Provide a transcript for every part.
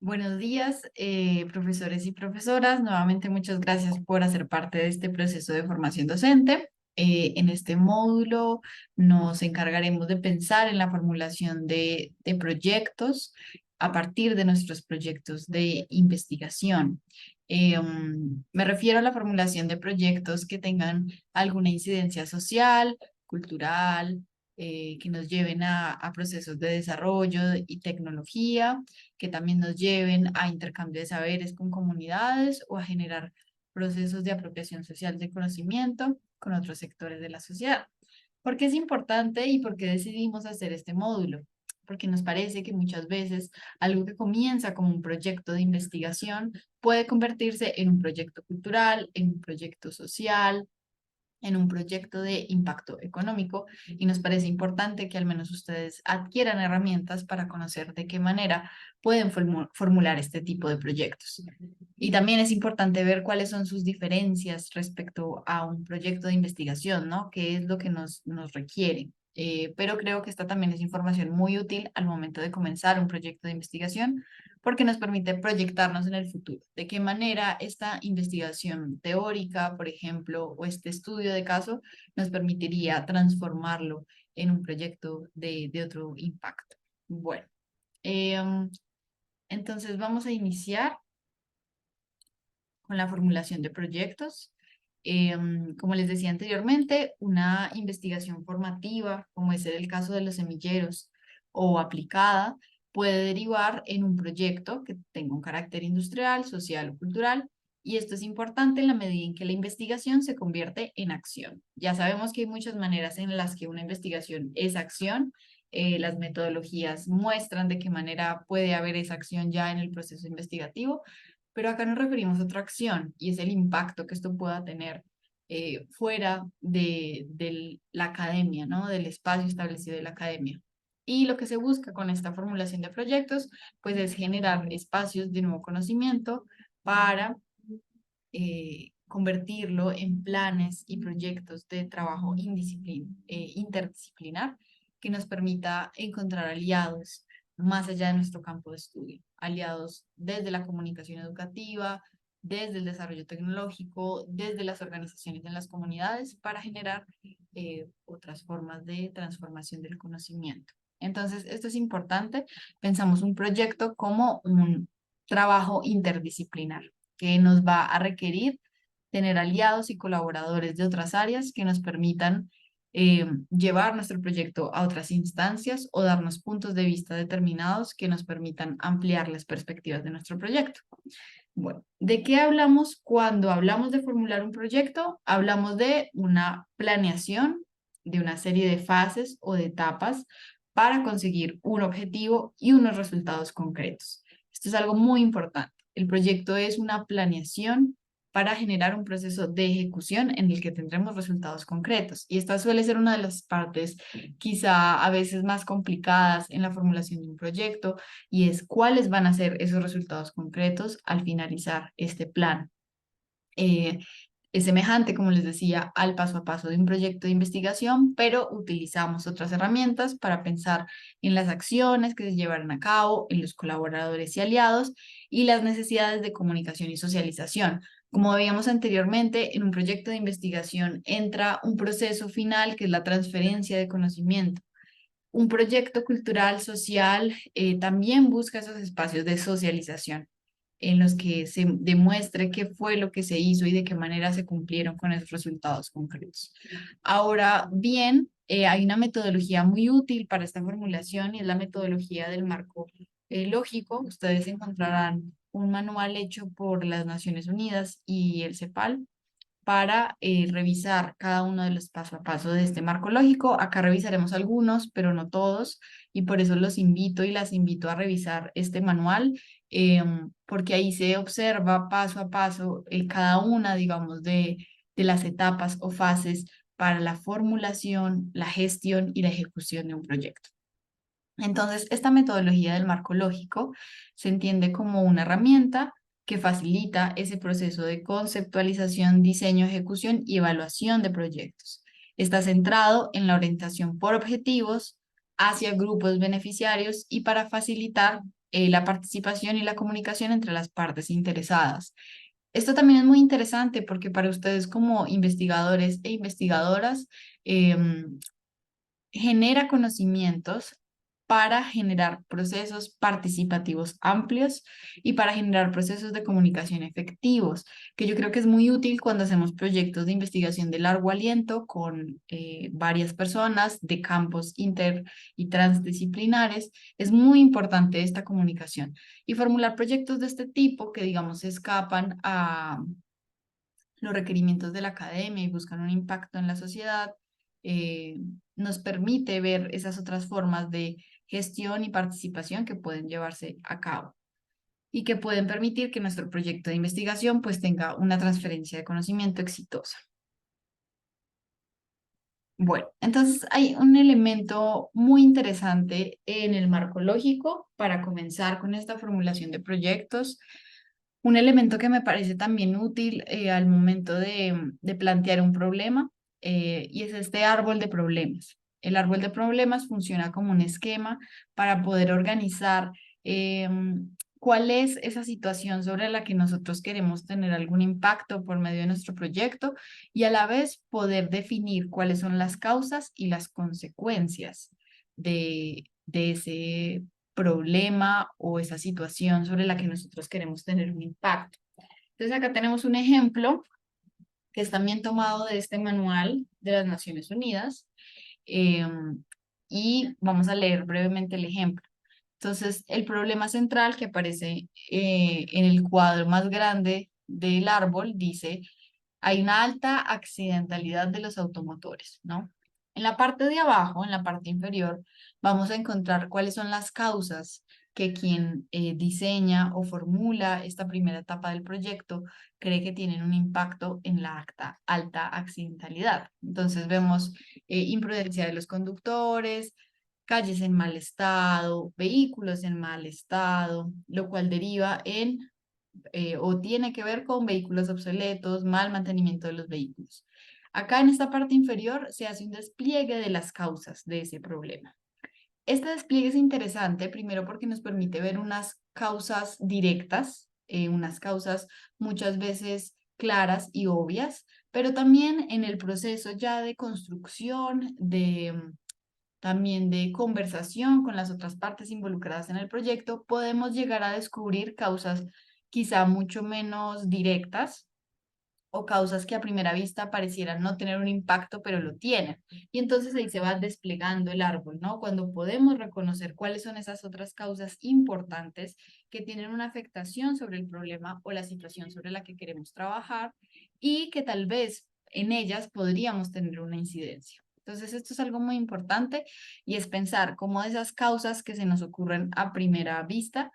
Buenos días, profesores y profesoras. Nuevamente, muchas gracias por hacer parte de este proceso de formación docente. En este módulo nos encargaremos de pensar en la formulación de proyectos a partir de nuestros proyectos de investigación. Me refiero a la formulación de proyectos que tengan alguna incidencia social, cultural, que nos lleven a procesos de desarrollo y tecnología, que también nos lleven a intercambio de saberes con comunidades o a generar procesos de apropiación social de conocimiento con otros sectores de la sociedad. ¿Por qué es importante y por qué decidimos hacer este módulo? Porque nos parece que muchas veces algo que comienza como un proyecto de investigación puede convertirse en un proyecto cultural, en un proyecto social, en un proyecto de impacto económico, y nos parece importante que al menos ustedes adquieran herramientas para conocer de qué manera pueden formular este tipo de proyectos. Y también es importante ver cuáles son sus diferencias respecto a un proyecto de investigación, ¿no? ¿Qué es lo que nos requiere? Pero creo que esta también es información muy útil al momento de comenzar un proyecto de investigación, porque nos permite proyectarnos en el futuro. ¿De qué manera esta investigación teórica, por ejemplo, o este estudio de caso nos permitiría transformarlo en un proyecto de otro impacto? Bueno, em, entonces vamos a iniciar con la formulación de proyectos. Como les decía anteriormente, una investigación formativa, como es el caso de los semilleros, o aplicada, puede derivar en un proyecto que tenga un carácter industrial, social o cultural, y esto es importante en la medida en que la investigación se convierte en acción. Ya sabemos que hay muchas maneras en las que una investigación es acción. Las metodologías muestran de qué manera puede haber esa acción ya en el proceso investigativo, pero acá nos referimos a otra acción, y es el impacto que esto pueda tener fuera de la academia, ¿no? Del espacio establecido de la academia. Y lo que se busca con esta formulación de proyectos, pues es generar espacios de nuevo conocimiento para convertirlo en planes y proyectos de trabajo interdisciplinar que nos permita encontrar aliados más allá de nuestro campo de estudio, aliados desde la comunicación educativa, desde el desarrollo tecnológico, desde las organizaciones en las comunidades, para generar otras formas de transformación del conocimiento. Entonces, esto es importante. Pensamos un proyecto como un trabajo interdisciplinar que nos va a requerir tener aliados y colaboradores de otras áreas que nos permitan llevar nuestro proyecto a otras instancias o darnos puntos de vista determinados que nos permitan ampliar las perspectivas de nuestro proyecto. Bueno, ¿de qué hablamos cuando hablamos de formular un proyecto? Hablamos de una planeación, de una serie de fases o de etapas para conseguir un objetivo y unos resultados concretos. Esto es algo muy importante. El proyecto es una planeación para generar un proceso de ejecución en el que tendremos resultados concretos. Y esta suele ser una de las partes quizá a veces más complicadas en la formulación de un proyecto, y es cuáles van a ser esos resultados concretos al finalizar este plan. Eh, es semejante, como les decía, al paso a paso de un proyecto de investigación, pero utilizamos otras herramientas para pensar en las acciones que se llevarán a cabo, en los colaboradores y aliados y las necesidades de comunicación y socialización. Como veíamos anteriormente, en un proyecto de investigación entra un proceso final que es la transferencia de conocimiento. Un proyecto cultural, social, también busca esos espacios de socialización en los que se demuestre qué fue lo que se hizo y de qué manera se cumplieron con esos resultados concretos. Ahora bien, hay una metodología muy útil para esta formulación, y es la metodología del marco lógico. Ustedes encontrarán un manual hecho por las Naciones Unidas y el CEPAL para revisar cada uno de los paso a paso de este marco lógico. Acá revisaremos algunos, pero no todos, y por eso los invito y las invito a revisar este manual, porque ahí se observa paso a paso cada una, digamos, de las etapas o fases para la formulación, la gestión y la ejecución de un proyecto. Entonces, esta metodología del marco lógico se entiende como una herramienta que facilita ese proceso de conceptualización, diseño, ejecución y evaluación de proyectos. Está centrado en la orientación por objetivos hacia grupos beneficiarios y para facilitar la participación y la comunicación entre las partes interesadas. Esto también es muy interesante porque para ustedes como investigadores e investigadoras, em, genera conocimientos para generar procesos participativos amplios y para generar procesos de comunicación efectivos, que yo creo que es muy útil cuando hacemos proyectos de investigación de largo aliento con varias personas de campos inter y transdisciplinares. Es muy importante esta comunicación y formular proyectos de este tipo que, digamos, escapan a los requerimientos de la academia y buscan un impacto en la sociedad, eh, nos permite ver esas otras formas de gestión y participación que pueden llevarse a cabo y que pueden permitir que nuestro proyecto de investigación pues tenga una transferencia de conocimiento exitosa. Bueno, entonces hay un elemento muy interesante en el marco lógico para comenzar con esta formulación de proyectos. Un elemento que me parece también útil al momento de plantear un problema y es este árbol de problemas. El árbol de problemas funciona como un esquema para poder organizar cuál es esa situación sobre la que nosotros queremos tener algún impacto por medio de nuestro proyecto y a la vez poder definir cuáles son las causas y las consecuencias de ese problema o esa situación sobre la que nosotros queremos tener un impacto. Entonces acá tenemos un ejemplo que es también tomado de este manual de las Naciones Unidas eh, y vamos a leer brevemente el ejemplo. Entonces, el problema central que aparece en el cuadro más grande del árbol dice, hay una alta accidentalidad de los automotores, ¿no? En la parte de abajo, en la parte inferior, vamos a encontrar cuáles son las causas que quien diseña o formula esta primera etapa del proyecto cree que tienen un impacto en la alta accidentalidad. Entonces vemos imprudencia de los conductores, calles en mal estado, vehículos en mal estado, lo cual deriva en o tiene que ver con vehículos obsoletos, mal mantenimiento de los vehículos. Acá en esta parte inferior se hace un despliegue de las causas de ese problema. Este despliegue es interesante, primero porque nos permite ver unas causas directas, unas causas muchas veces claras y obvias, pero también en el proceso ya de construcción, también de conversación con las otras partes involucradas en el proyecto, podemos llegar a descubrir causas quizá mucho menos directas o causas que a primera vista parecieran no tener un impacto, pero lo tienen. Y entonces ahí se va desplegando el árbol, ¿no? Cuando podemos reconocer cuáles son esas otras causas importantes que tienen una afectación sobre el problema o la situación sobre la que queremos trabajar y que tal vez en ellas podríamos tener una incidencia. Entonces, esto es algo muy importante y es pensar cómo de esas causas que se nos ocurren a primera vista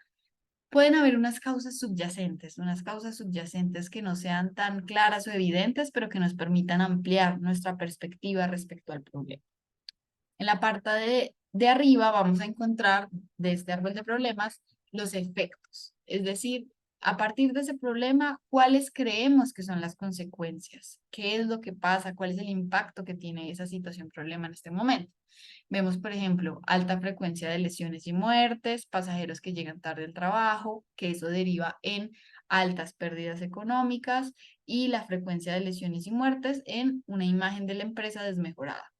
pueden haber unas causas subyacentes que no sean tan claras o evidentes, pero que nos permitan ampliar nuestra perspectiva respecto al problema. En la parte de arriba vamos a encontrar de este árbol de problemas los efectos, es decir, a partir de ese problema, ¿cuáles creemos que son las consecuencias? ¿Qué es lo que pasa? ¿Cuál es el impacto que tiene esa situación problema en este momento? Vemos, por ejemplo, alta frecuencia de lesiones y muertes, pasajeros que llegan tarde al trabajo, que eso deriva en altas pérdidas económicas y la frecuencia de lesiones y muertes en una imagen de la empresa desmejorada.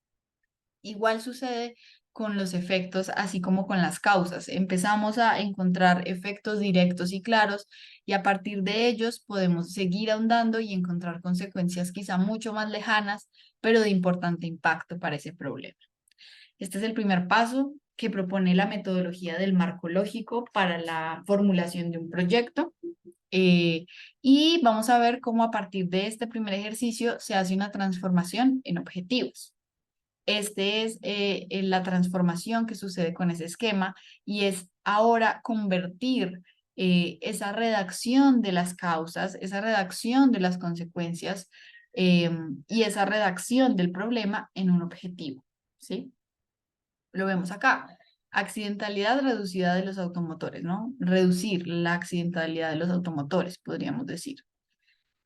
Igual sucede con los efectos, así como con las causas. Empezamos a encontrar efectos directos y claros y a partir de ellos podemos seguir ahondando y encontrar consecuencias quizá mucho más lejanas, pero de importante impacto para ese problema. Este es el primer paso que propone la metodología del marco lógico para la formulación de un proyecto. Eh, y vamos a ver cómo a partir de este primer ejercicio se hace una transformación en objetivos. Este es la transformación que sucede con ese esquema y es ahora convertir esa redacción de las causas, esa redacción de las consecuencias y esa redacción del problema en un objetivo, ¿sí? Lo vemos acá. Accidentalidad reducida de los automotores, ¿no? Reducir la accidentalidad de los automotores, podríamos decir.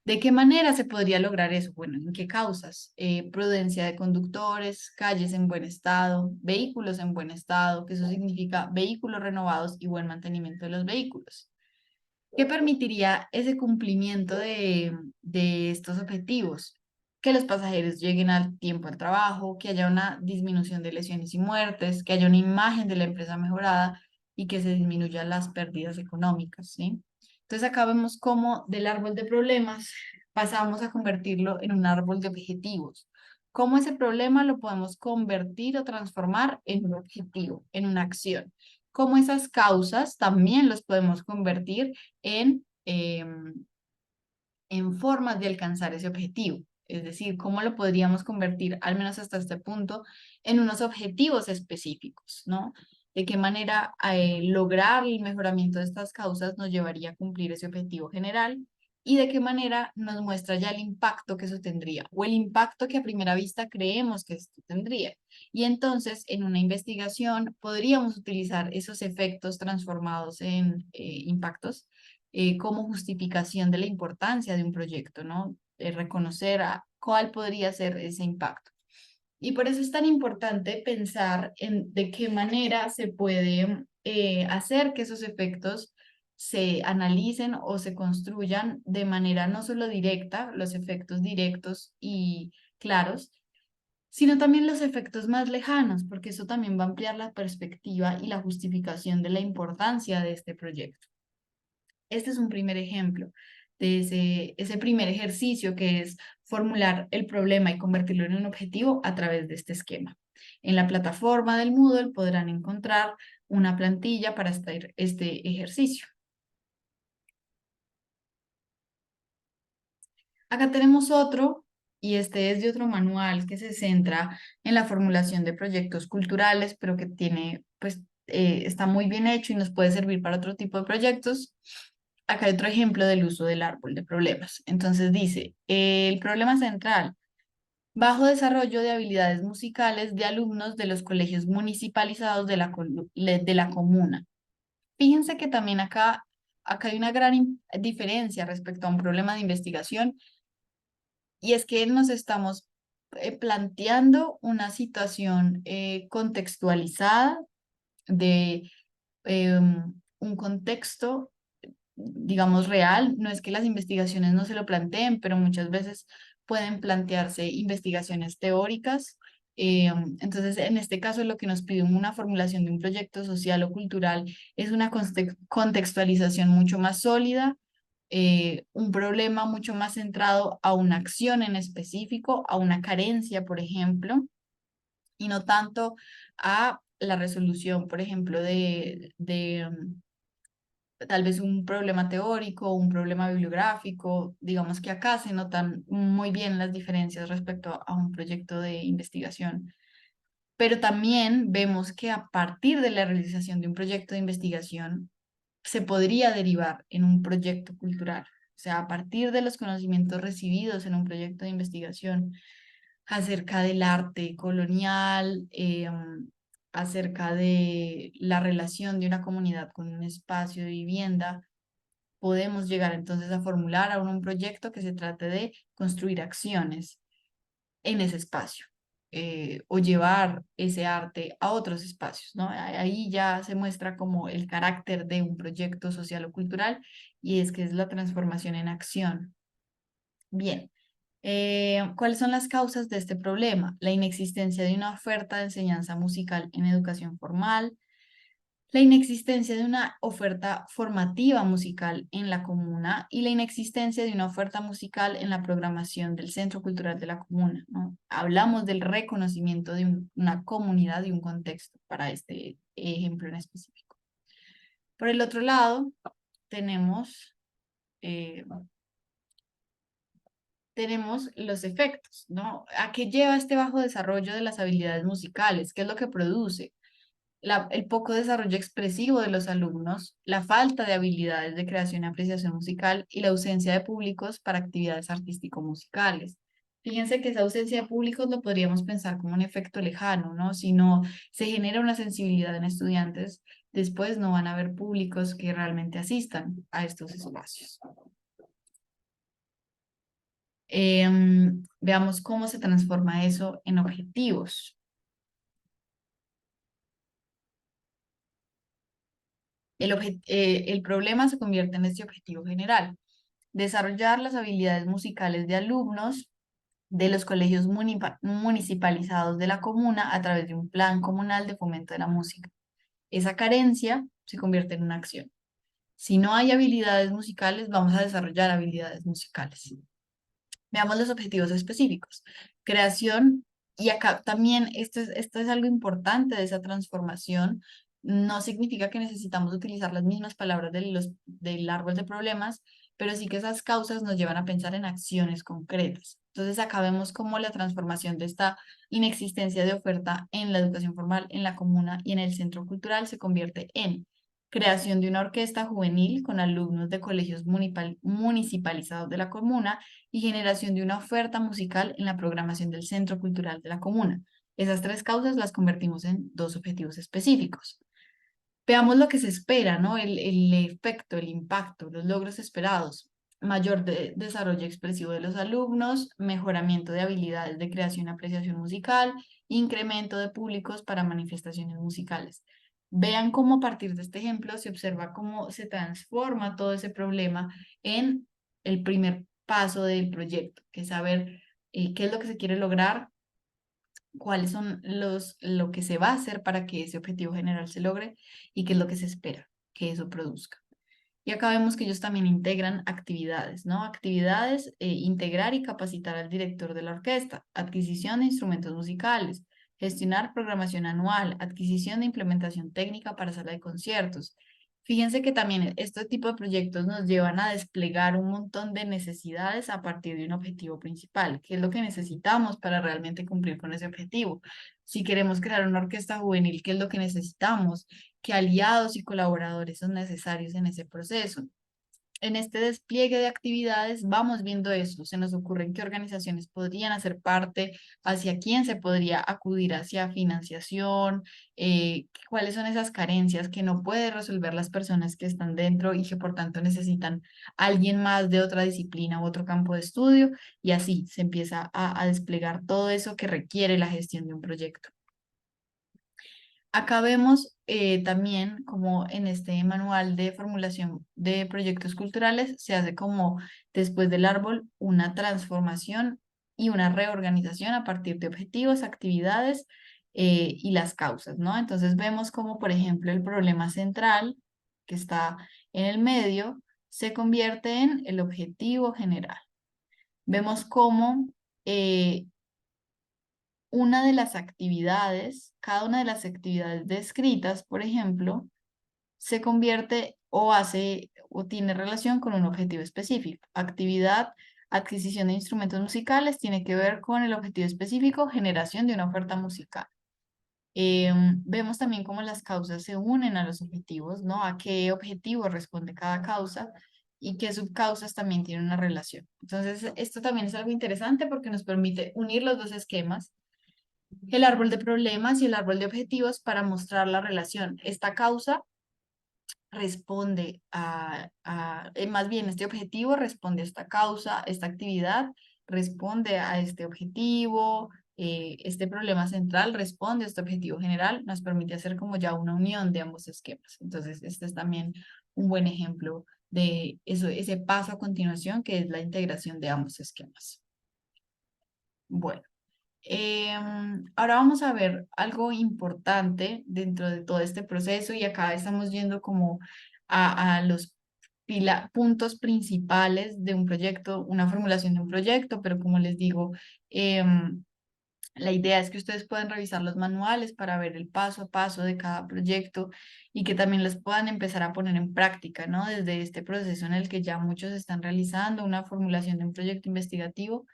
¿De qué manera se podría lograr eso? Bueno, ¿en qué causas? Prudencia de conductores, calles en buen estado, vehículos en buen estado, que eso significa vehículos renovados y buen mantenimiento de los vehículos. ¿Qué permitiría ese cumplimiento de estos objetivos? Que los pasajeros lleguen al tiempo al trabajo, que haya una disminución de lesiones y muertes, que haya una imagen de la empresa mejorada y que se disminuyan las pérdidas económicas, ¿sí? Entonces acá vemos cómo del árbol de problemas pasamos a convertirlo en un árbol de objetivos. Cómo ese problema lo podemos convertir o transformar en un objetivo, en una acción. Cómo esas causas también los podemos convertir en formas de alcanzar ese objetivo. Es decir, cómo lo podríamos convertir, al menos hasta este punto, en unos objetivos específicos, ¿no? De qué manera lograr el mejoramiento de estas causas nos llevaría a cumplir ese objetivo general y de qué manera nos muestra ya el impacto que eso tendría o el impacto que a primera vista creemos que esto tendría. Y entonces, en una investigación, podríamos utilizar esos efectos transformados en impactos como justificación de la importancia de un proyecto, ¿no? Reconocer cuál podría ser ese impacto. Y por eso es tan importante pensar en de qué manera se puede hacer que esos efectos se analicen o se construyan de manera no solo directa, los efectos directos y claros, sino también los efectos más lejanos, porque eso también va a ampliar la perspectiva y la justificación de la importancia de este proyecto. Este es un primer ejemplo de ese primer ejercicio que es formular el problema y convertirlo en un objetivo a través de este esquema. En la plataforma del Moodle podrán encontrar una plantilla para este ejercicio. Acá tenemos otro, y este es de otro manual que se centra en la formulación de proyectos culturales, pero que tiene, pues, está muy bien hecho y nos puede servir para otro tipo de proyectos. Acá hay otro ejemplo del uso del árbol de problemas. Entonces dice, el problema central, bajo desarrollo de habilidades musicales de alumnos de los colegios municipalizados de la comuna. Fíjense que también acá hay una gran diferencia respecto a un problema de investigación y es que nos estamos planteando una situación contextualizada de un contexto, digamos, real. No es que las investigaciones no se lo planteen, pero muchas veces pueden plantearse investigaciones teóricas. Entonces, en este caso, lo que nos pide una formulación de un proyecto social o cultural es una contextualización mucho más sólida, un problema mucho más centrado a una acción en específico, a una carencia, por ejemplo, y no tanto a la resolución, por ejemplo, tal vez un problema teórico, un problema bibliográfico. Digamos que acá se notan muy bien las diferencias respecto a un proyecto de investigación. Pero también vemos que a partir de la realización de un proyecto de investigación se podría derivar en un proyecto cultural. O sea, a partir de los conocimientos recibidos en un proyecto de investigación acerca del arte colonial, acerca de la relación de una comunidad con un espacio de vivienda, podemos llegar entonces a formular aún un proyecto que se trate de construir acciones en ese espacio, o llevar ese arte a otros espacios, ¿no? Ahí ya se muestra como el carácter de un proyecto social o cultural y es que es la transformación en acción. Bien. ¿Cuáles son las causas de este problema? La inexistencia de una oferta de enseñanza musical en educación formal, la inexistencia de una oferta formativa musical en la comuna y la inexistencia de una oferta musical en la programación del Centro Cultural de la comuna, ¿no? Hablamos del reconocimiento de una comunidad y un contexto para este ejemplo en específico. Por el otro lado, tenemos, eh, tenemos los efectos, ¿no? ¿A qué lleva este bajo desarrollo de las habilidades musicales? ¿Qué es lo que produce? El poco desarrollo expresivo de los alumnos, la falta de habilidades de creación y apreciación musical y la ausencia de públicos para actividades artístico-musicales. Fíjense que esa ausencia de públicos lo podríamos pensar como un efecto lejano, ¿no? Si no se genera una sensibilidad en estudiantes, después no van a haber públicos que realmente asistan a estos espacios. Veamos cómo se transforma eso en objetivos. El problema se convierte en este objetivo general: desarrollar las habilidades musicales de alumnos de los colegios municipalizados de la comuna a través de un plan comunal de fomento de la música. Esa carencia se convierte en una acción. Si no hay habilidades musicales, vamos a desarrollar habilidades musicales. Veamos los objetivos específicos. Creación, y acá también esto es algo importante de esa transformación. No significa que necesitamos utilizar las mismas palabras del árbol de problemas, pero sí que esas causas nos llevan a pensar en acciones concretas. Entonces acá vemos cómo la transformación de esta inexistencia de oferta en la educación formal, en la comuna y en el centro cultural se convierte en creación de una orquesta juvenil con alumnos de colegios municipalizados de la comuna y generación de una oferta musical en la programación del Centro Cultural de la comuna. Esas tres causas las convertimos en dos objetivos específicos. Veamos lo que se espera, ¿no? El efecto, el impacto, los logros esperados. Mayor desarrollo expresivo de los alumnos, mejoramiento de habilidades de creación y apreciación musical, incremento de públicos para manifestaciones musicales. Vean cómo a partir de este ejemplo se observa cómo se transforma todo ese problema en el primer paso del proyecto, que es saber qué es lo que se quiere lograr, cuáles son lo que se va a hacer para que ese objetivo general se logre y qué es lo que se espera que eso produzca. Y acá vemos que ellos también integran actividades, ¿no? Actividades, integrar y capacitar al director de la orquesta, adquisición de instrumentos musicales, gestionar programación anual, adquisición de implementación técnica para sala de conciertos. Fíjense que también este tipo de proyectos nos llevan a desplegar un montón de necesidades a partir de un objetivo principal. ¿Qué es lo que necesitamos para realmente cumplir con ese objetivo? Si queremos crear una orquesta juvenil, ¿qué es lo que necesitamos? ¿Qué aliados y colaboradores son necesarios en ese proceso? En este despliegue de actividades vamos viendo eso. Se nos ocurren qué organizaciones podrían hacer parte, hacia quién se podría acudir hacia financiación, cuáles son esas carencias que no pueden resolver las personas que están dentro y que por tanto necesitan alguien más de otra disciplina u otro campo de estudio, y así se empieza a desplegar todo eso que requiere la gestión de un proyecto. Acá vemos también como en este manual de formulación de proyectos culturales se hace como después del árbol una transformación y una reorganización a partir de objetivos, actividades y las causas, ¿no? Entonces vemos como, por ejemplo, el problema central que está en el medio se convierte en el objetivo general. Vemos cómo cada una de las actividades descritas, por ejemplo, se convierte o hace o tiene relación con un objetivo específico. Actividad, adquisición de instrumentos musicales, tiene que ver con el objetivo específico, generación de una oferta musical. Vemos también cómo las causas se unen a los objetivos, ¿no? A qué objetivo responde cada causa y qué subcausas también tienen una relación. Entonces, esto también es algo interesante porque nos permite unir los dos esquemas, el árbol de problemas y el árbol de objetivos, para mostrar la relación. Esta causa responde más bien este objetivo responde a esta causa, esta actividad responde a este objetivo, este problema central responde a este objetivo general, nos permite hacer como ya una unión de ambos esquemas. Entonces, este es también un buen ejemplo de eso, ese paso a continuación que es la integración de ambos esquemas. Bueno. Ahora vamos a ver algo importante dentro de todo este proceso, y acá estamos yendo como a los puntos principales de un proyecto, una formulación de un proyecto, pero como les digo, la idea es que ustedes puedan revisar los manuales para ver el paso a paso de cada proyecto y que también los puedan empezar a poner en práctica, ¿no? Desde este proceso en el que ya muchos están realizando una formulación de un proyecto investigativo,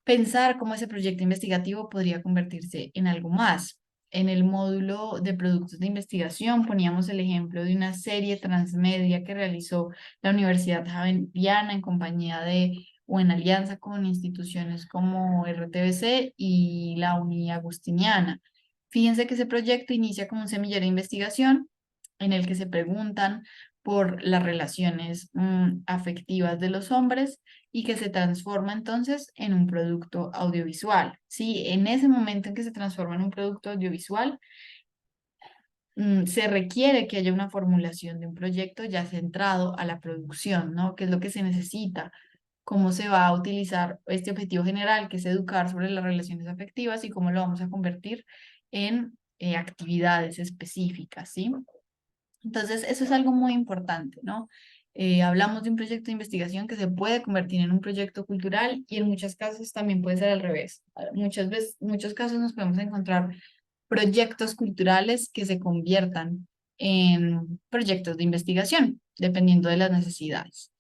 pensar cómo ese proyecto investigativo podría convertirse en algo más. En el módulo de productos de investigación poníamos el ejemplo de una serie transmedia que realizó la Universidad Javeriana en compañía de o en alianza con instituciones como RTBC y la Uni Agustiniana. Fíjense que ese proyecto inicia como un semillero de investigación en el que se preguntan por las relaciones afectivas de los hombres y que se transforma entonces en un producto audiovisual. Sí, en ese momento en que se transforma en un producto audiovisual, se requiere que haya una formulación de un proyecto ya centrado a la producción, ¿no? ¿Qué es lo que se necesita? ¿Cómo se va a utilizar este objetivo general, que es educar sobre las relaciones afectivas y cómo lo vamos a convertir en actividades específicas, ¿sí? Entonces, eso es algo muy importante, ¿no? Hablamos de un proyecto de investigación que se puede convertir en un proyecto cultural y en muchos casos también puede ser al revés. Muchas veces, muchos casos nos podemos encontrar proyectos culturales que se conviertan en proyectos de investigación, dependiendo de las necesidades.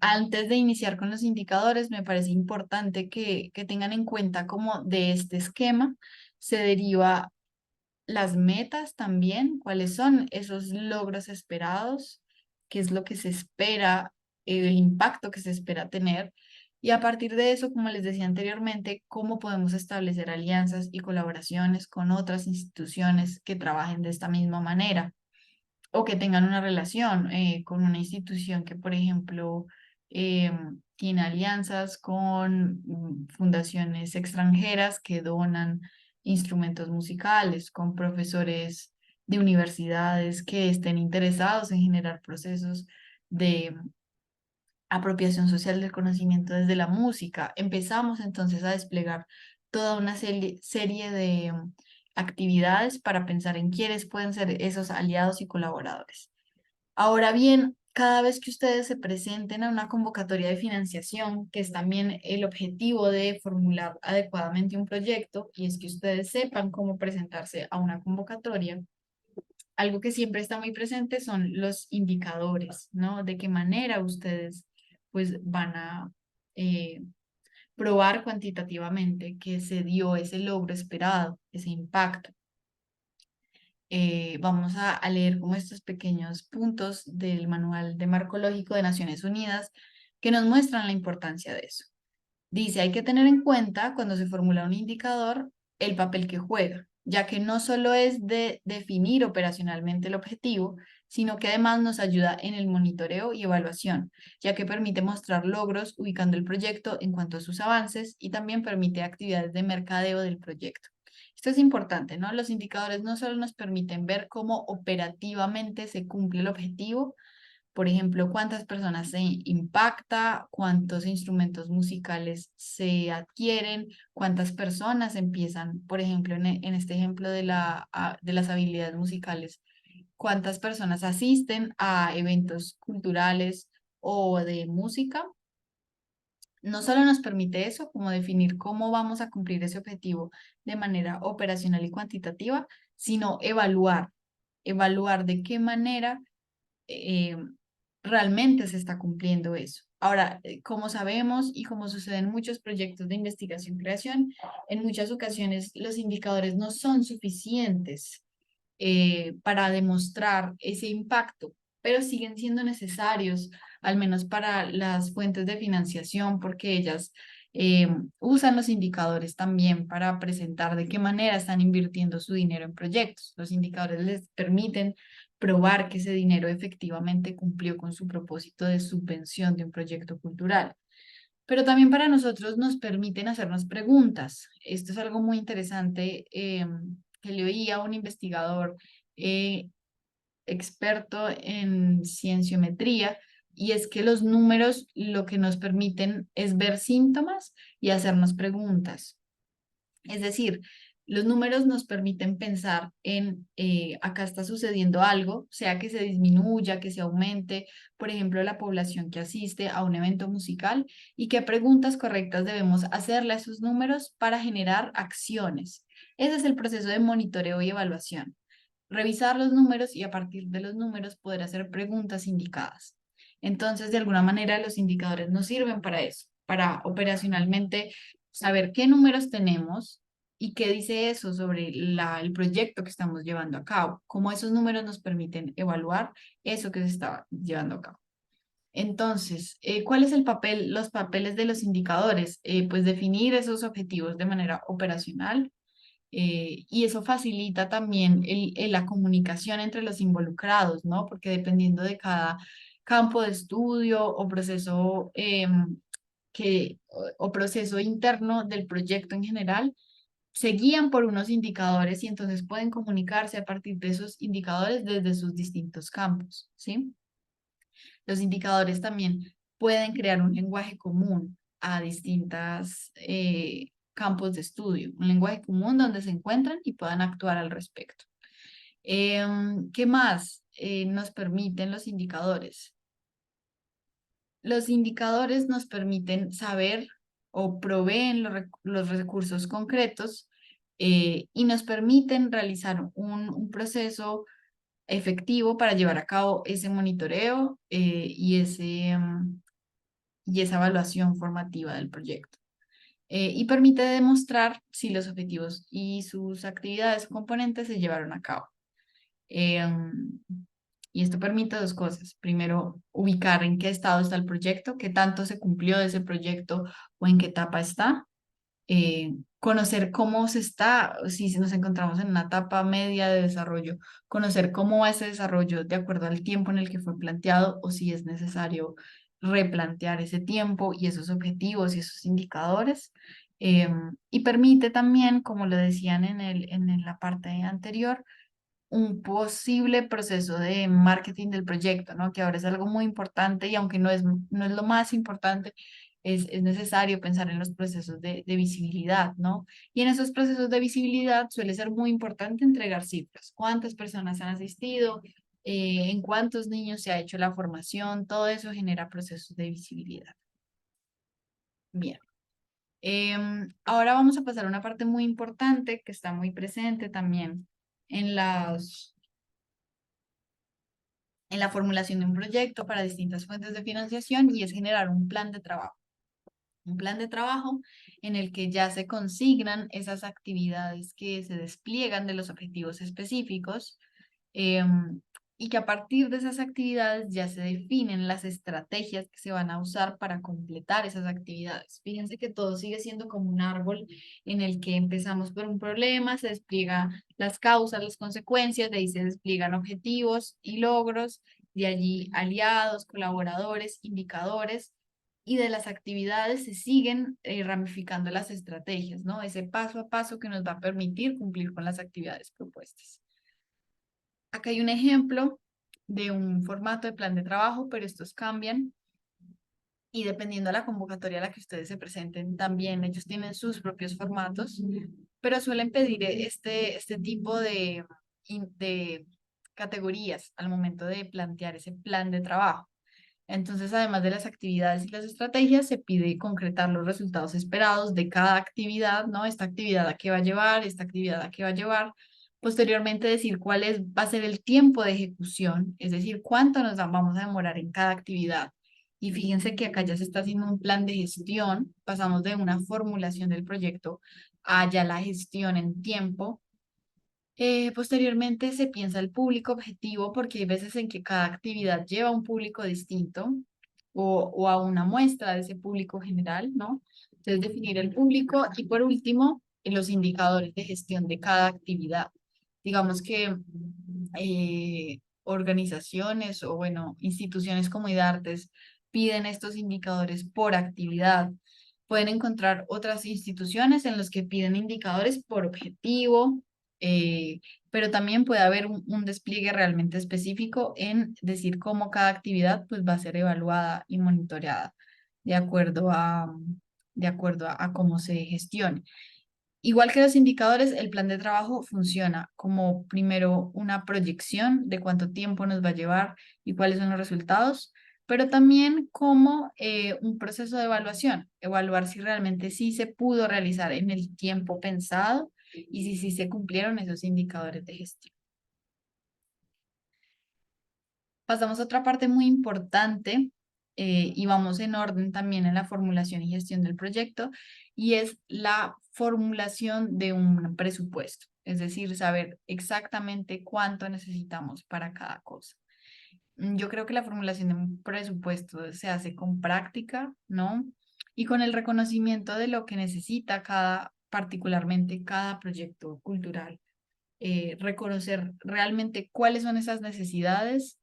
Antes de iniciar con los indicadores, me parece importante que tengan en cuenta cómo de este esquema se deriva las metas también, cuáles son esos logros esperados, qué es lo que se espera, el impacto que se espera tener. Y a partir de eso, como les decía anteriormente, cómo podemos establecer alianzas y colaboraciones con otras instituciones que trabajen de esta misma manera o que tengan una relación con una institución que, por ejemplo, eh, tiene alianzas con fundaciones extranjeras que donan instrumentos musicales, con profesores de universidades que estén interesados en generar procesos de apropiación social del conocimiento desde la música. Empezamos entonces a desplegar toda una serie de actividades para pensar en quiénes pueden ser esos aliados y colaboradores. Ahora bien, cada vez que ustedes se presenten a una convocatoria de financiación, que es también el objetivo de formular adecuadamente un proyecto, y es que ustedes sepan cómo presentarse a una convocatoria, algo que siempre está muy presente son los indicadores, ¿no? De qué manera ustedes pues van a eh, probar cuantitativamente que se dio ese logro esperado, ese impacto. Vamos a leer como estos pequeños puntos del Manual de Marco Lógico de Naciones Unidas que nos muestran la importancia de eso. Dice, hay que tener en cuenta cuando se formula un indicador el papel que juega, ya que no solo es de definir operacionalmente el objetivo, sino que además nos ayuda en el monitoreo y evaluación, ya que permite mostrar logros ubicando el proyecto en cuanto a sus avances y también permite actividades de mercadeo del proyecto. Esto es importante, ¿no? Los indicadores no solo nos permiten ver cómo operativamente se cumple el objetivo, por ejemplo, cuántas personas se impacta, cuántos instrumentos musicales se adquieren, cuántas personas empiezan, por ejemplo, en este ejemplo de de las habilidades musicales, cuántas personas asisten a eventos culturales o de música. No solo nos permite eso, como definir cómo vamos a cumplir ese objetivo de manera operacional y cuantitativa, sino evaluar de qué manera eh, realmente se está cumpliendo eso. Ahora, como sabemos y como sucede en muchos proyectos de investigación-creación, en muchas ocasiones los indicadores no son suficientes para demostrar ese impacto, pero siguen siendo necesarios, al menos para las fuentes de financiación, porque ellas eh, usan los indicadores también para presentar de qué manera están invirtiendo su dinero en proyectos. Los indicadores les permiten probar que ese dinero efectivamente cumplió con su propósito de subvención de un proyecto cultural. Pero también para nosotros nos permiten hacernos preguntas. Esto es algo muy interesante que le oí a un investigador eh, experto en cienciometría, y es que los números lo que nos permiten es ver síntomas y hacernos preguntas. Es decir, los números nos permiten pensar en, acá está sucediendo algo, sea que se disminuya, que se aumente, por ejemplo, la población que asiste a un evento musical y qué preguntas correctas debemos hacerle a esos números para generar acciones. Ese es el proceso de monitoreo y evaluación. Revisar los números y a partir de los números poder hacer preguntas indicadas. Entonces, de alguna manera, los indicadores nos sirven para eso, para operacionalmente saber qué números tenemos y qué dice eso sobre el proyecto que estamos llevando a cabo, cómo esos números nos permiten evaluar eso que se está llevando a cabo. Entonces, ¿cuál es el papel, los papeles de los indicadores? Pues definir esos objetivos de manera operacional, Y eso facilita también la comunicación entre los involucrados, ¿no? Porque dependiendo de cada campo de estudio o proceso o proceso interno del proyecto en general, se guían por unos indicadores y entonces pueden comunicarse a partir de esos indicadores desde sus distintos campos, ¿sí? Los indicadores también pueden crear un lenguaje común a distintos campos de estudio, un lenguaje común donde se encuentran y puedan actuar al respecto. ¿Qué más nos permiten los indicadores? Los indicadores nos permiten saber o proveen los recursos concretos y nos permiten realizar un proceso efectivo para llevar a cabo ese monitoreo y esa evaluación formativa del proyecto. Y permite demostrar si los objetivos y sus actividades componentes se llevaron a cabo. Em, y esto permite dos cosas. Primero, ubicar en qué estado está el proyecto, qué tanto se cumplió de ese proyecto o en qué etapa está. Conocer cómo se está, si nos encontramos en una etapa media de desarrollo, conocer cómo va ese desarrollo de acuerdo al tiempo en el que fue planteado o si es necesario replantear ese tiempo y esos objetivos y esos indicadores. Y permite también, como lo decían en la parte anterior, un posible proceso de marketing del proyecto, ¿no? Que ahora es algo muy importante y aunque no es lo más importante, es necesario pensar en los procesos de visibilidad, ¿no? Y en esos procesos de visibilidad suele ser muy importante entregar cifras. ¿Cuántas personas han asistido? ¿En cuántos niños se ha hecho la formación? Todo eso genera procesos de visibilidad. Bien. Ahora vamos a pasar a una parte muy importante que está muy presente también en en la formulación de un proyecto para distintas fuentes de financiación y es generar un plan de trabajo. Un plan de trabajo en el que ya se consignan esas actividades que se despliegan de los objetivos específicos y que a partir de esas actividades ya se definen las estrategias que se van a usar para completar esas actividades. Fíjense que todo sigue siendo como un árbol en el que empezamos por un problema, se despliegan las causas, las consecuencias, de ahí se despliegan objetivos y logros, de allí aliados, colaboradores, indicadores y de las actividades se siguen ramificando las estrategias, ¿no? Ese paso a paso que nos va a permitir cumplir con las actividades propuestas. Acá hay un ejemplo de un formato de plan de trabajo, pero estos cambian y dependiendo de la convocatoria a la que ustedes se presenten, también ellos tienen sus propios formatos, pero suelen pedir este tipo de categorías al momento de plantear ese plan de trabajo. Entonces, además de las actividades y las estrategias, se pide concretar los resultados esperados de cada actividad, ¿no? Esta actividad a qué va a llevar, esta actividad a qué va a llevar. Posteriormente, decir va a ser el tiempo de ejecución, es decir, cuánto vamos a demorar en cada actividad. Y fíjense que acá ya se está haciendo un plan de gestión, pasamos de una formulación del proyecto a ya la gestión en tiempo. Posteriormente se piensa el público objetivo porque hay veces en que cada actividad lleva a un público distinto o a una muestra de ese público general, ¿no? Entonces definir el público y por último los indicadores de gestión de cada actividad. Digamos que organizaciones o bueno, instituciones como IDARTES piden estos indicadores por actividad. Pueden encontrar otras instituciones en las que piden indicadores por objetivo, pero también puede haber un despliegue realmente específico en decir cómo cada actividad pues, va a ser evaluada y monitoreada de acuerdo a cómo se gestione. Igual que los indicadores, el plan de trabajo funciona como primero una proyección de cuánto tiempo nos va a llevar y cuáles son los resultados, pero también como un proceso de evaluación, evaluar si realmente sí se pudo realizar en el tiempo pensado y si sí se cumplieron esos indicadores de gestión. Pasamos a otra parte muy importante y vamos en orden también en la formulación y gestión del proyecto y es la formulación de un presupuesto, es decir, saber exactamente cuánto necesitamos para cada cosa. Yo creo que la formulación de un presupuesto se hace con práctica, ¿no? Y con el reconocimiento de lo que necesita cada particularmente cada proyecto cultural, reconocer realmente cuáles son esas necesidades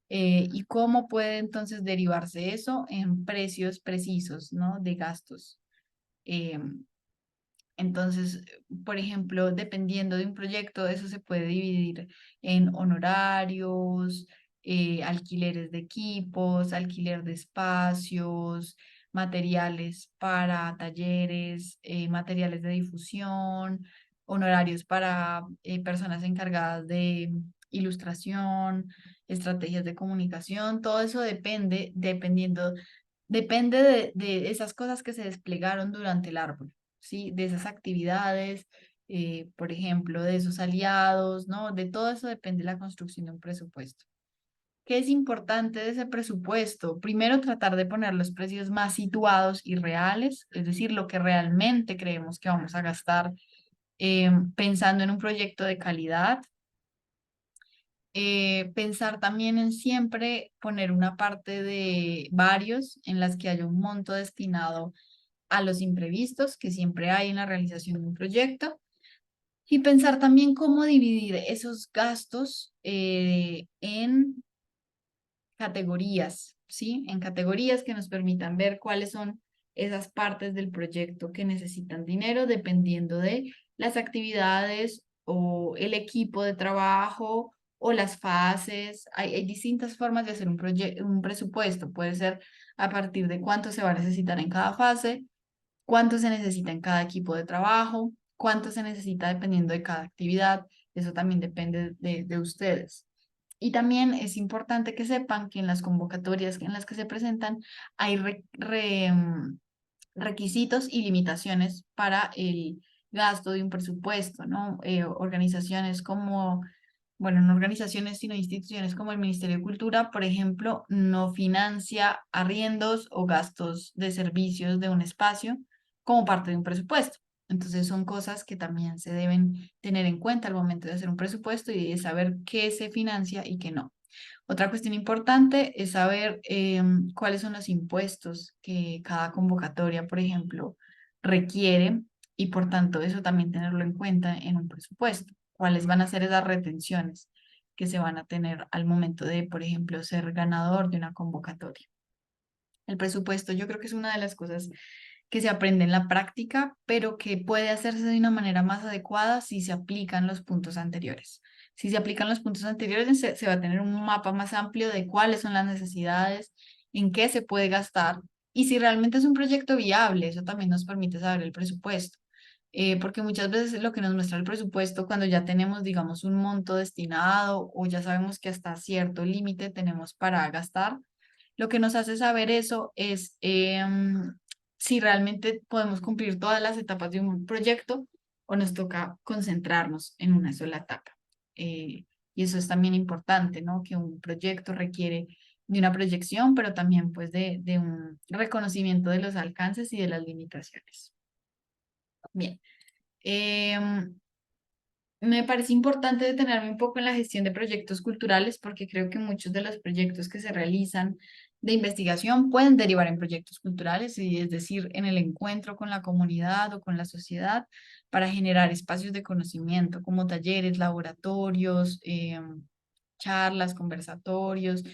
y cómo puede entonces derivarse eso en precios precisos, ¿no? De gastos. Em, entonces, por ejemplo, dependiendo de un proyecto, eso se puede dividir en honorarios, alquileres de equipos, alquiler de espacios, materiales para talleres, materiales de difusión, honorarios para personas encargadas de ilustración, estrategias de comunicación. Todo eso depende de esas cosas que se desplegaron durante el árbol. ¿Sí? De esas actividades, por ejemplo, de esos aliados, ¿no? De todo eso depende la construcción de un presupuesto. ¿Qué es importante de ese presupuesto? Primero, tratar de poner los precios más situados y reales, es decir, lo que realmente creemos que vamos a gastar pensando en un proyecto de calidad. Pensar también en siempre poner una parte de varios en las que haya un monto destinado a los imprevistos que siempre hay en la realización de un proyecto y pensar también cómo dividir esos gastos en categorías, ¿sí? En categorías que nos permitan ver cuáles son esas partes del proyecto que necesitan dinero dependiendo de las actividades o el equipo de trabajo o las fases. Hay distintas formas de hacer un presupuesto. Puede ser a partir de cuánto se va a necesitar en cada fase, cuánto se necesita en cada equipo de trabajo, cuánto se necesita dependiendo de cada actividad. Eso también depende de ustedes. Y también es importante que sepan que en las convocatorias en las que se presentan hay requisitos y limitaciones para el gasto de un presupuesto, ¿no? Organizaciones como, bueno, no organizaciones, sino instituciones como el Ministerio de Cultura, por ejemplo, no financia arriendos o gastos de servicios de un espacio como parte de un presupuesto. Entonces son cosas que también se deben tener en cuenta al momento de hacer un presupuesto y de saber qué se financia y qué no. Otra cuestión importante es saber cuáles son los impuestos que cada convocatoria, por ejemplo, requiere y por tanto eso también tenerlo en cuenta en un presupuesto. ¿Cuáles van a ser esas retenciones que se van a tener al momento de, por ejemplo, ser ganador de una convocatoria? El presupuesto yo creo que es una de las cosas que se aprende en la práctica, pero que puede hacerse de una manera más adecuada si se aplican los puntos anteriores. Si se aplican los puntos anteriores, se va a tener un mapa más amplio de cuáles son las necesidades, en qué se puede gastar y si realmente es un proyecto viable, eso también nos permite saber el presupuesto. Porque muchas veces lo que nos muestra el presupuesto cuando ya tenemos, digamos, un monto destinado o ya sabemos que hasta cierto límite tenemos para gastar, lo que nos hace saber eso es si realmente podemos cumplir todas las etapas de un proyecto o nos toca concentrarnos en una sola etapa. Y eso es también importante, ¿no? Que un proyecto requiere de una proyección, pero también pues de un reconocimiento de los alcances y de las limitaciones. Bien. Me parece importante detenerme un poco en la gestión de proyectos culturales porque creo que muchos de los proyectos que se realizan de investigación pueden derivar en proyectos culturales, y es decir, en el encuentro con la comunidad o con la sociedad para generar espacios de conocimiento como talleres, laboratorios, charlas, conversatorios,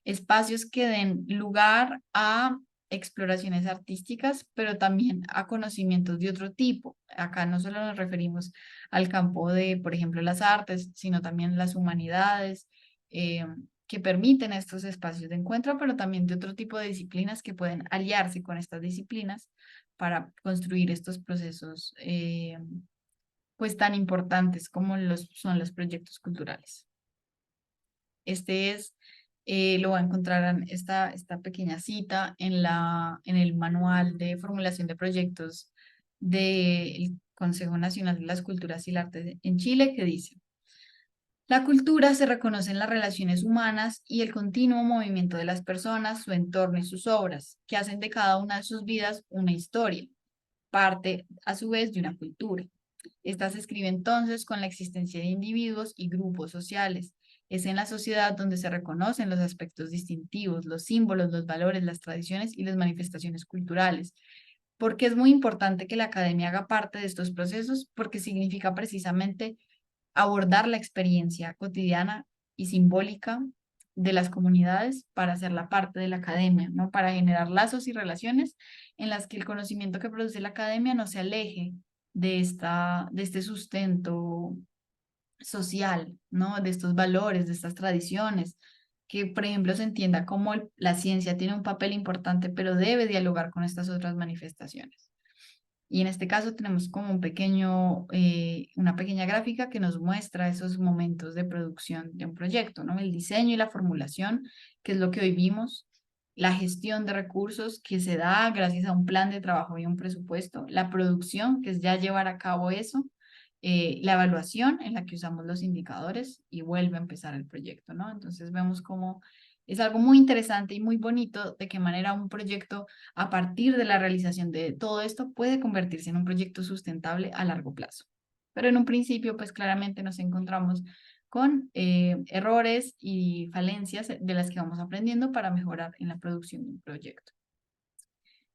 espacios que den lugar a exploraciones artísticas, pero también a conocimientos de otro tipo. Acá no solo nos referimos al campo de, por ejemplo, las artes, sino también las humanidades, que permiten estos espacios de encuentro, pero también de otro tipo de disciplinas que pueden aliarse con estas disciplinas para construir estos procesos, pues tan importantes como son los proyectos culturales. Este es, lo va a encontrar en esta pequeña cita en el manual de formulación de proyectos del Consejo Nacional de las Culturas y el Arte en Chile, que dice: la cultura se reconoce en las relaciones humanas y el continuo movimiento de las personas, su entorno y sus obras, que hacen de cada una de sus vidas una historia, parte a su vez de una cultura. Esta se escribe entonces con la existencia de individuos y grupos sociales. Es en la sociedad donde se reconocen los aspectos distintivos, los símbolos, los valores, las tradiciones y las manifestaciones culturales, ¿Por qué es muy importante que la academia haga parte de estos procesos? Porque significa precisamente abordar la experiencia cotidiana y simbólica de las comunidades para hacerla parte de la academia, ¿no? Para generar lazos y relaciones en las que el conocimiento que produce la academia no se aleje de este sustento social, ¿no? De estos valores, de estas tradiciones, que por ejemplo se entienda cómo la ciencia tiene un papel importante, pero debe dialogar con estas otras manifestaciones. Y en este caso tenemos como una pequeña gráfica que nos muestra esos momentos de producción de un proyecto, ¿no? El diseño y la formulación, que es lo que hoy vimos, la gestión de recursos que se da gracias a un plan de trabajo y un presupuesto, la producción, que es ya llevar a cabo eso, la evaluación en la que usamos los indicadores y vuelve a empezar el proyecto, ¿no? Entonces vemos cómo es algo muy interesante y muy bonito de qué manera un proyecto a partir de la realización de todo esto puede convertirse en un proyecto sustentable a largo plazo. Pero en un principio, pues claramente nos encontramos con errores y falencias de las que vamos aprendiendo para mejorar en la producción de un proyecto.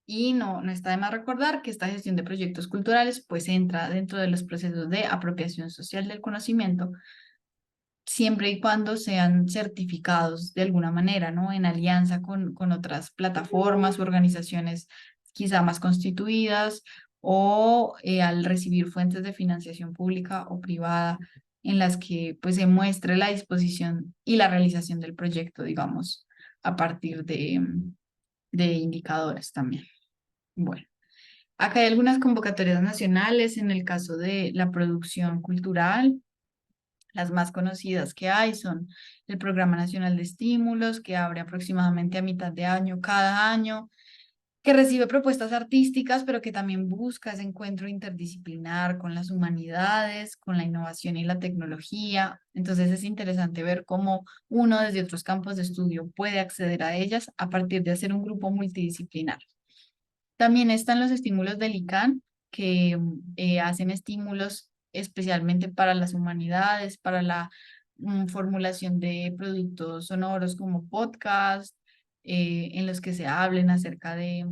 Y no está de más recordar que esta gestión de proyectos culturales pues entra dentro de los procesos de apropiación social del conocimiento, siempre y cuando sean certificados de alguna manera, ¿no? En alianza con otras plataformas, organizaciones quizá más constituidas o al recibir fuentes de financiación pública o privada en las que pues se muestre la disposición y la realización del proyecto, digamos, a partir de indicadores también. Bueno, acá hay algunas convocatorias nacionales en el caso de la producción cultural. Las más conocidas que hay son el Programa Nacional de Estímulos, que abre aproximadamente a mitad de año cada año, que recibe propuestas artísticas, pero que también busca ese encuentro interdisciplinar con las humanidades, con la innovación y la tecnología. Entonces es interesante ver cómo uno desde otros campos de estudio puede acceder a ellas a partir de hacer un grupo multidisciplinar. También están los estímulos del ICANN, que hacen estímulos especialmente para las humanidades, para la formulación de productos sonoros como podcast, en los que se hablen acerca de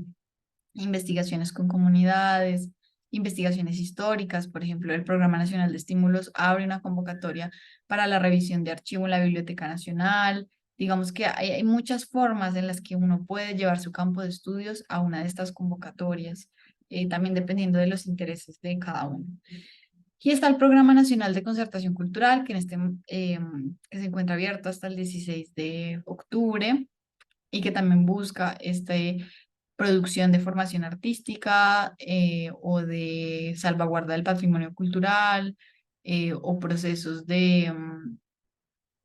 investigaciones con comunidades, investigaciones históricas. Por ejemplo, el Programa Nacional de Estímulos abre una convocatoria para la revisión de archivo en la Biblioteca Nacional. Digamos que hay muchas formas en las que uno puede llevar su campo de estudios a una de estas convocatorias, también dependiendo de los intereses de cada uno. Aquí está el Programa Nacional de Concertación Cultural, que se encuentra abierto hasta el 16 de octubre y que también busca producción de formación artística o de salvaguarda del patrimonio cultural o procesos de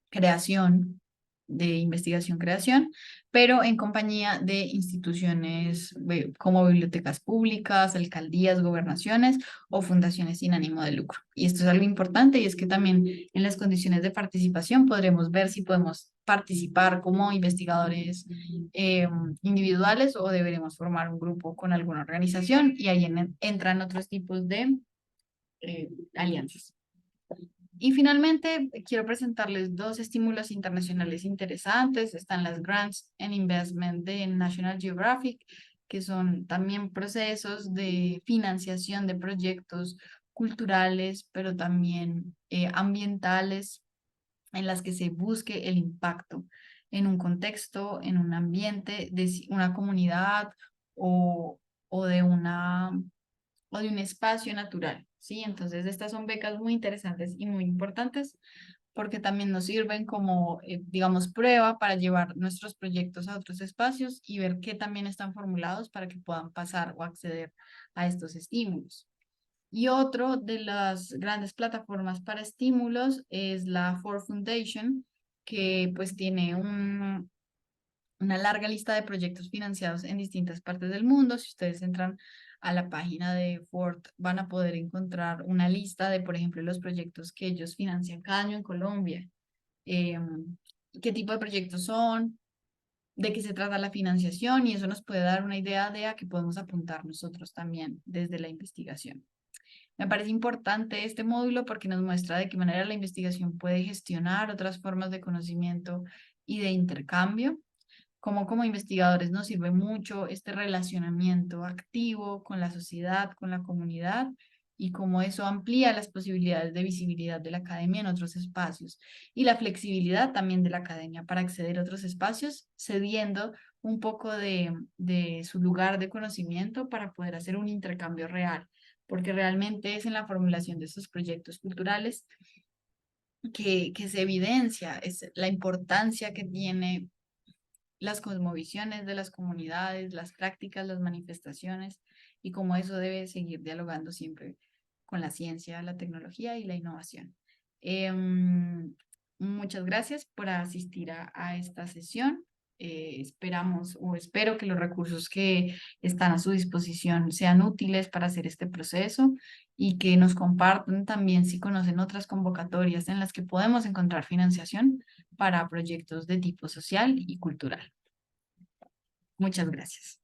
creación, de investigación-creación, pero en compañía de instituciones como bibliotecas públicas, alcaldías, gobernaciones o fundaciones sin ánimo de lucro. Y esto es algo importante y es que también en las condiciones de participación podremos ver si podemos participar como investigadores individuales o deberemos formar un grupo con alguna organización y ahí entran otros tipos de alianzas. Y finalmente, quiero presentarles dos estímulos internacionales interesantes. Están las Grants and Investment de National Geographic, que son también procesos de financiación de proyectos culturales, pero también ambientales, en las que se busque el impacto en un contexto, en un ambiente de una comunidad o, o de o de un espacio natural, ¿sí? Entonces, estas son becas muy interesantes y muy importantes porque también nos sirven como, digamos, prueba para llevar nuestros proyectos a otros espacios y ver qué también están formulados para que puedan pasar o acceder a estos estímulos. Y otro de las grandes plataformas para estímulos es la Ford Foundation, que pues tiene una larga lista de proyectos financiados en distintas partes del mundo. Si ustedes entran a la página de Ford, van a poder encontrar una lista de, por ejemplo, los proyectos que ellos financian cada año en Colombia, qué tipo de proyectos son, de qué se trata la financiación, y eso nos puede dar una idea de a qué podemos apuntar nosotros también desde la investigación. Me parece importante este módulo porque nos muestra de qué manera la investigación puede gestionar otras formas de conocimiento y de intercambio. Como investigadores nos sirve mucho este relacionamiento activo con la sociedad, con la comunidad, y cómo eso amplía las posibilidades de visibilidad de la academia en otros espacios y la flexibilidad también de la academia para acceder a otros espacios, cediendo un poco de su lugar de conocimiento para poder hacer un intercambio real, porque realmente es en la formulación de estos proyectos culturales que se evidencia es la importancia que tiene las cosmovisiones de las comunidades, las prácticas, las manifestaciones y cómo eso debe seguir dialogando siempre con la ciencia, la tecnología y la innovación. Muchas gracias por asistir a esta sesión. Esperamos o espero que los recursos que están a su disposición sean útiles para hacer este proceso y que nos compartan también si conocen otras convocatorias en las que podemos encontrar financiación para proyectos de tipo social y cultural. Muchas gracias.